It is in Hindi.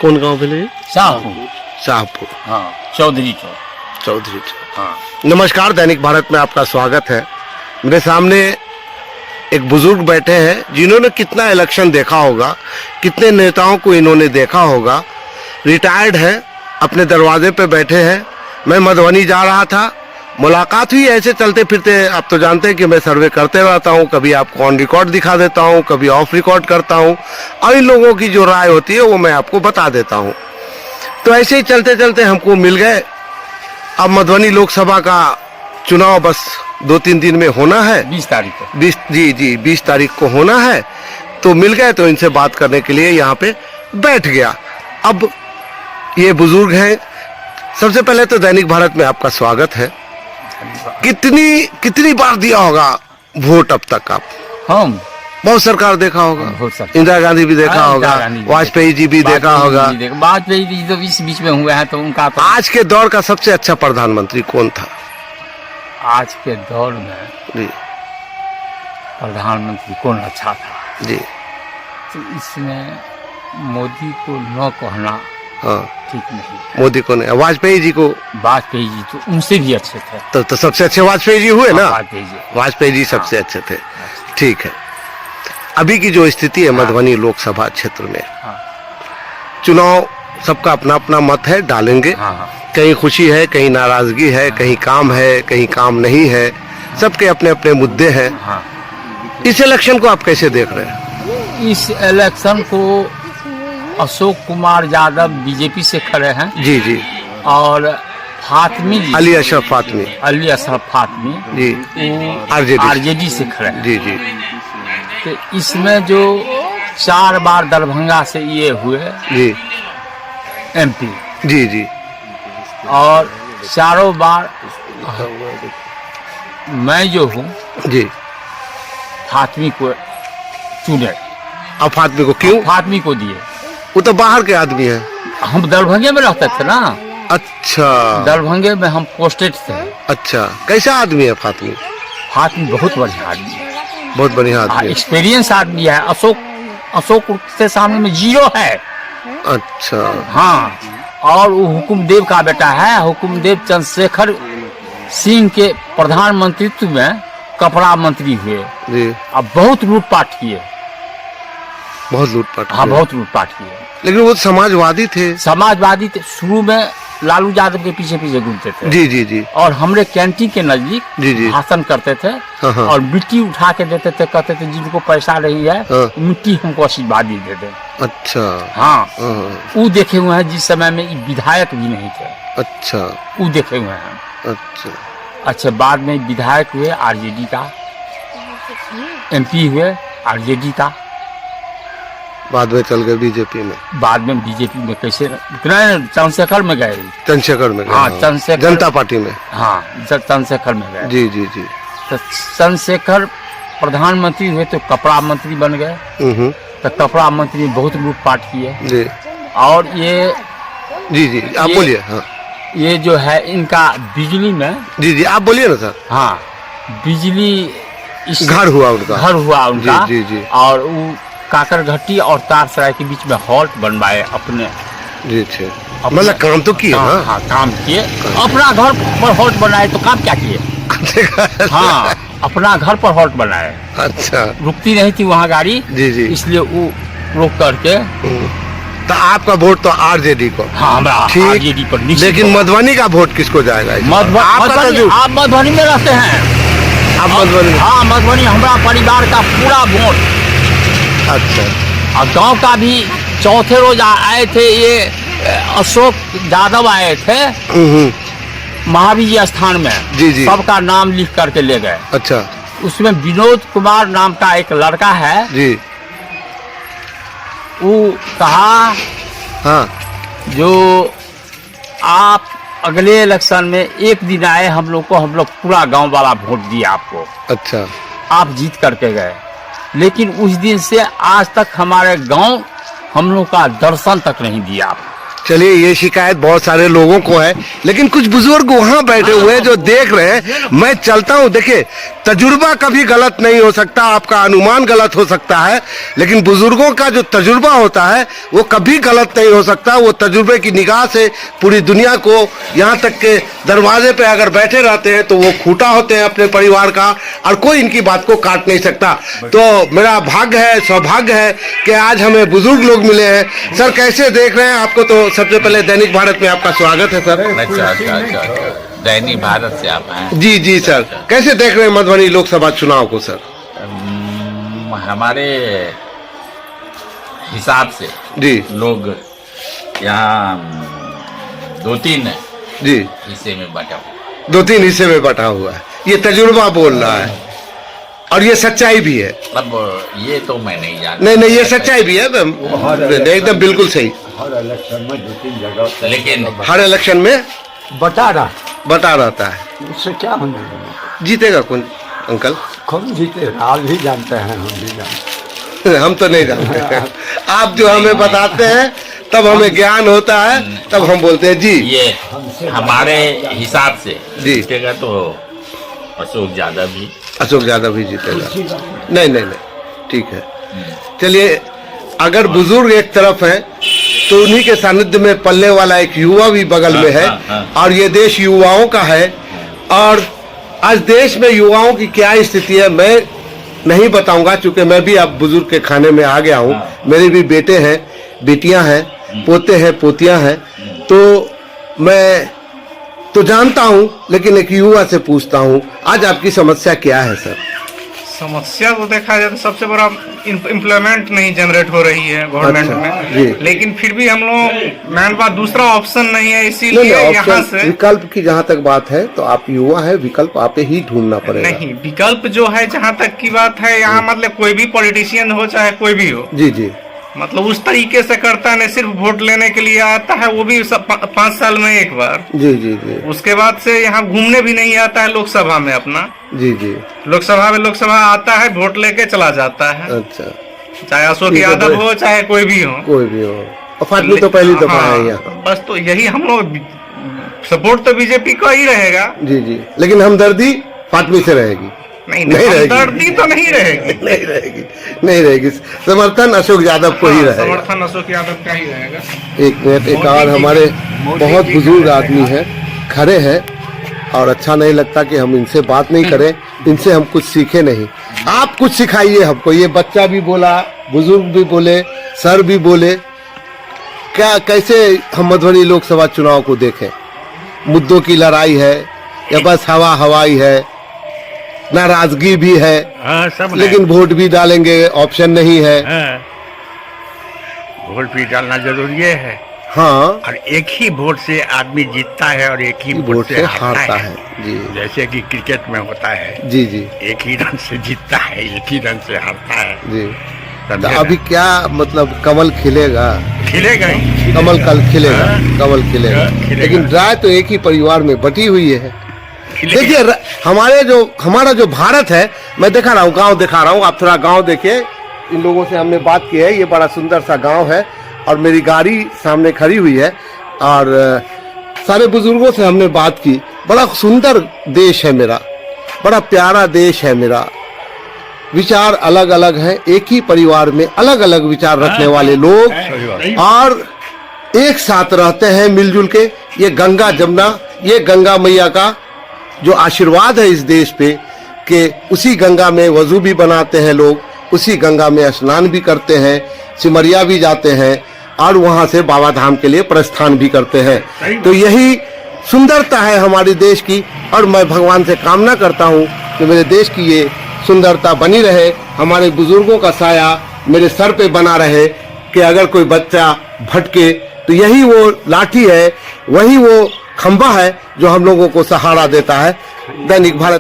कौन गांव बोले? शाहपुर। शाहपुर। हाँ, चौधरी चौक। हाँ। नमस्कार, दैनिक भारत में आपका स्वागत है। मेरे सामने एक बुजुर्ग बैठे हैं जिन्होंने कितना इलेक्शन देखा होगा, कितने नेताओं को इन्होंने देखा होगा। रिटायर्ड हैं, अपने दरवाजे पे बैठे हैं। मैं मधुबनी जा रहा था, मुलाकात हुई ऐसे चलते फिरते। आप तो जानते हैं कि मैं सर्वे करते रहता हूँ, कभी आपको ऑन रिकॉर्ड दिखा देता हूँ, कभी ऑफ रिकॉर्ड करता हूँ, और इन लोगों की जो राय होती है वो मैं आपको बता देता हूँ। तो ऐसे ही चलते चलते हमको मिल गए। अब मधुबनी लोकसभा का चुनाव बस 2-3 दिन में होना है। 20 तारीख को। 20 तारीख को होना है। तो मिल गए, तो इनसे बात करने के लिए यहाँ पे बैठ गया। अब ये बुजुर्ग हैं। सबसे पहले तो दैनिक भारत में आपका स्वागत है। कितनी बार दिया होगा वोट अब तक आप? हम बहुत सरकार देखा होगा, बहुत सरकार। इंदिरा गांधी भी देखा होगा, वाजपेयी जी भी देखा होगा। वाजपेयी जी तो इस बीच में हुए हैं, तो उनका तो आज के दौर का सबसे अच्छा प्रधानमंत्री कौन था? आज के दौर में जी प्रधानमंत्री कौन अच्छा था? जी तो इसमें मोदी को न कहना हाँ, ठीक नहीं। मोदी को नहीं, वाजपेयी जी को। वाजपेयी जी तो उनसे भी अच्छे थे। तो सबसे अच्छे वाजपेयी जी हुए ना? वाजपेयी जी सबसे अच्छे थे। ठीक है। अभी की जो स्थिति है मधुबनी लोकसभा क्षेत्र में, चुनाव सबका अपना अपना मत है, डालेंगे। कहीं खुशी है, कहीं नाराजगी है, कहीं काम है, कहीं काम नहीं है। सबके अपने अपने मुद्दे हैं। इस इलेक्शन को आप कैसे देख रहे हैं? इस इलेक्शन को अशोक कुमार यादव बीजेपी से खड़े हैं। जी जी। और फातमी जी, अली अशरफ फातमी जी, आरजेडी से खड़े हैं। जी जी। तो इसमें जो 4 बार दरभंगा से ये हुए जी एमपी, जी जी, और चारों बार मैं जो हूँ जी, फातमी को चुने। अब फातमी को क्यों? फातमी को दिए। वो तो बाहर के आदमी है। हम दरभंगे में रहते थे ना। अच्छा, दरभंगे में हम पोस्टेड थे। अच्छा, कैसा आदमी है फातमी? फातमी बहुत बढ़िया आदमी है, बहुत बढ़िया आदमी, एक्सपीरियंस आदमी है। अशोक के सामने में जीरो है। अच्छा। हाँ, और वो हुकुमदेव का बेटा है। हुकुमदेव चंद्रशेखर सिंह के प्रधानमंत्रित्व में कपड़ा मंत्री हुए जी। अब बहुत लूटपाट किए, बहुत लूटपाट। हाँ, बहुत लूटपाट किए। लेकिन वो समाजवादी थे। समाजवादी थे। शुरू में लालू यादव के पीछे पीछे घूमते थे। जी जी जी। और हमरे कैंटीन के नजदीक जी जी भाषण करते थे। हाँ। और मिट्टी उठा के देते थे, कहते थे जिनको पैसा नहीं है हाँ। मिट्टी हमको आशीर्वादी दे दे। अच्छा। हाँ, वो देखे हुए हैं जिस समय में विधायक भी नहीं थे। अच्छा, वो देखे हुए हैं। अच्छा, बाद में विधायक हुए आरजेडी का, एमपी हुए आरजेडी का, बाद में चल गए बीजेपी में। बाद में बीजेपी में कैसे चंद्रशेखर में गए। चंद्रशेखर में गए। हाँ, चंद्रशेखर जनता पार्टी में। हाँ, चंद्रशेखर में गए। जी जी जी। तो चंद्रशेखर प्रधानमंत्री हुए तो कपड़ा मंत्री बन गए। तो कपड़ा मंत्री बहुत लूटपाट किए जी। और ये जी जी, आप बोलिए। हाँ, ये जो है इनका बिजली में। जी जी, आप बोलिए ना सर। हाँ, बिजली घर हुआ उनका। जी जी। और वो काकरघट्टी और तारसराय के बीच में हॉल्ट बनवाए अपने। जी, मतलब काम तो किए ना। हाँ, काम किए। अपना घर पर हॉल्ट बनाए तो काम क्या किए? हाँ, अपना घर पर हॉल्ट बनाए। अच्छा, रुकती नहीं थी वहाँ गाड़ी। जी जी, इसलिए वो रोक करके। तो आपका वोट तो आरजेडी को? हाँ, आरजेडी पर। लेकिन मधुबनी का वोट किसको जाएगा? आप मधुबनी में रहते हैं? आप मधुबनी? हाँ, मधुबनी हमारा परिवार का पूरा वोट। अच्छा। और गांव का भी चौथे रोज आए थे ये अशोक यादव आए थे महावीर जी स्थान में। जी जी। सबका नाम लिख करके ले गए। अच्छा। उसमें विनोद कुमार नाम का एक लड़का है जी। वो कहा हाँ, जो आप अगले इलेक्शन में एक दिन आए हम लोग पूरा गांव वाला वोट दिया आपको। अच्छा। आप जीत करके गए, लेकिन उस दिन से आज तक हमारे गांव हम लोग का दर्शन तक नहीं दिया। चलिए, ये शिकायत बहुत सारे लोगों को है, लेकिन कुछ बुजुर्ग वहां बैठे हुए हैं जो देख रहे हैं। मैं चलता हूं। देखिए, तजुर्बा कभी गलत नहीं हो सकता, आपका अनुमान गलत हो सकता है, लेकिन बुजुर्गों का जो तजुर्बा होता है वो कभी गलत नहीं हो सकता। वो तजुर्बे की निगाह से पूरी दुनिया को, यहाँ तक के दरवाजे पे अगर बैठे रहते हैं तो वो खूंटा होते हैं अपने परिवार का, और कोई इनकी बात को काट नहीं सकता। तो मेरा भाग्य है, सौभाग्य है कि आज हमें बुजुर्ग लोग मिले हैं। सर, कैसे देख रहे हैं? आपको तो सबसे पहले दैनिक भारत में आपका स्वागत है सर। अच्छा। दैनिक भारत से आप हैं? जी जी सर। कैसे देख रहे हैं मधुबनी लोकसभा चुनाव को सर? हमारे हिसाब से जी लोग यहाँ 2-3 जी हिस्से में बटा हुआ, 2-3 हिस्से में बटा हुआ है, ये तजुर्बा बोल रहा है, और ये सच्चाई भी है। अब ये तो मैं नहीं जानता। नहीं, ये सच्चाई भी है, एकदम बिल्कुल सही। हर इलेक्शन में 2-3 जगह, लेकिन हर इलेक्शन में बता रहता है। उससे क्या होने लगा? जीतेगा कौन अंकल? कौन जीते? आप भी जानते हैं, हम भी जानते हैं। हम तो नहीं जानते। आप जो हमें बताते हैं तब हमें ज्ञान होता है, तब हम बोलते हैं जी। ये हमारे हिसाब से जी। जीतेगा तो अशोक यादव भी जीतेगा। नहीं, ठीक है। चलिए, अगर बुजुर्ग एक तरफ है तो उन्हीं के सानिध्य में पलने वाला एक युवा भी बगल में है, और ये देश युवाओं का है। और आज देश में युवाओं की क्या स्थिति है मैं नहीं बताऊंगा, क्योंकि मैं भी अब बुजुर्ग के खाने में आ गया हूँ। मेरे भी बेटे हैं, बेटियां हैं, पोते हैं, पोतियां हैं, तो मैं तो जानता हूँ, लेकिन एक युवा से पूछता हूँ, आज आपकी समस्या क्या है सर? समस्या को देखा जाए तो सबसे बड़ा इम्प्लॉयमेंट नहीं जनरेट हो रही है गवर्नमेंट जी। में, लेकिन फिर भी हम लोग मेन बात दूसरा ऑप्शन नहीं है, इसीलिए नहीं, यहाँ ऑप्शन से विकल्प की जहाँ तक बात है तो आप युवा है, विकल्प आपे ही ढूंढना पड़ेगा। नहीं, विकल्प जो है जहाँ तक की बात है यहाँ, मतलब कोई भी पॉलिटिशियन हो चाहे कोई भी हो, जी जी, मतलब उस तरीके से करता नहीं, सिर्फ वोट लेने के लिए आता है, वो भी 5 साल में एक बार। जी जी जी, उसके बाद से यहाँ घूमने भी नहीं आता है लोकसभा में अपना। जी जी, लोकसभा आता है, वोट लेके चला जाता है, अच्छा। चाहे अशोक ठीक है, यादव बड़े- हो चाहे कोई भी हो। और फाटलू तो पहली दफा हाँ, है यहाँ। बस तो यही हम लोग सपोर्ट तो बीजेपी का ही रहेगा। जी जी, लेकिन हमदर्दी फाटलू से रहेगी। नहीं रहेगी। हमदर्दी तो नहीं रहेगी। नहीं रहेगी। समर्थन अशोक यादव को ही हाँ, रहेगा। समर्थन अशोक यादव का ही रहेगा। एक मिनट, एक और हमारे बहुत बुजुर्ग आदमी हैं, खड़े हैं, और अच्छा नहीं लगता कि हम इनसे बात नहीं करें, इनसे हम कुछ सीखे नहीं। आप कुछ सिखाइए हमको। ये बच्चा भी बोला, बुजुर्ग भी बोले, सर भी बोले, क्या कैसे हम मधुबनी लोकसभा चुनाव को देखें? मुद्दों की लड़ाई है या बस हवाई है? नाराजगी भी है, सब लेकिन वोट भी डालेंगे, ऑप्शन नहीं है। वोट भी डालना जरूरी है। हाँ, और एक ही वोट से आदमी जीतता है और एक ही वोट से हारता है। जी जैसे कि क्रिकेट में होता है, जी जी एक ही रन से जीतता है, एक ही रन से हारता है। जी। तो समझे अभी ना? क्या मतलब कमल खिलेगा? खिलेगा ही। कमल कल खिलेगा, कमल खिलेगा, खिलेगा। लेकिन राय तो एक ही परिवार में बटी हुई है। खिलेगा। देखिए, हमारा जो भारत है, मैं दिखा रहा हूँ, गांव दिखा रहा हूँ, आप थोड़ा गांव देखिए। इन लोगों से हमने बात की है, ये बड़ा सुंदर सा गांव है, और मेरी गाड़ी सामने खड़ी हुई है, और सारे बुजुर्गों से हमने बात की। बड़ा सुंदर देश है मेरा, बड़ा प्यारा देश है मेरा। विचार अलग अलग हैं, एक ही परिवार में अलग अलग विचार रखने वाले लोग, और एक साथ रहते हैं मिलजुल के। ये गंगा जमुना, ये गंगा मैया का जो आशीर्वाद है इस देश पे, कि उसी गंगा में वजू भी बनाते हैं लोग, उसी गंगा में स्नान भी करते हैं, सिमरिया भी जाते हैं, और वहां से बाबा धाम के लिए प्रस्थान भी करते हैं। तो यही सुंदरता है हमारे देश की, और मैं भगवान से कामना करता हूँ कि मेरे देश की ये सुंदरता बनी रहे, हमारे बुजुर्गों का साया मेरे सर पे बना रहे, कि अगर कोई बच्चा भटके तो यही वो लाठी है, वही वो खंभा है जो हम लोगों को सहारा देता है। दैनिक भारत।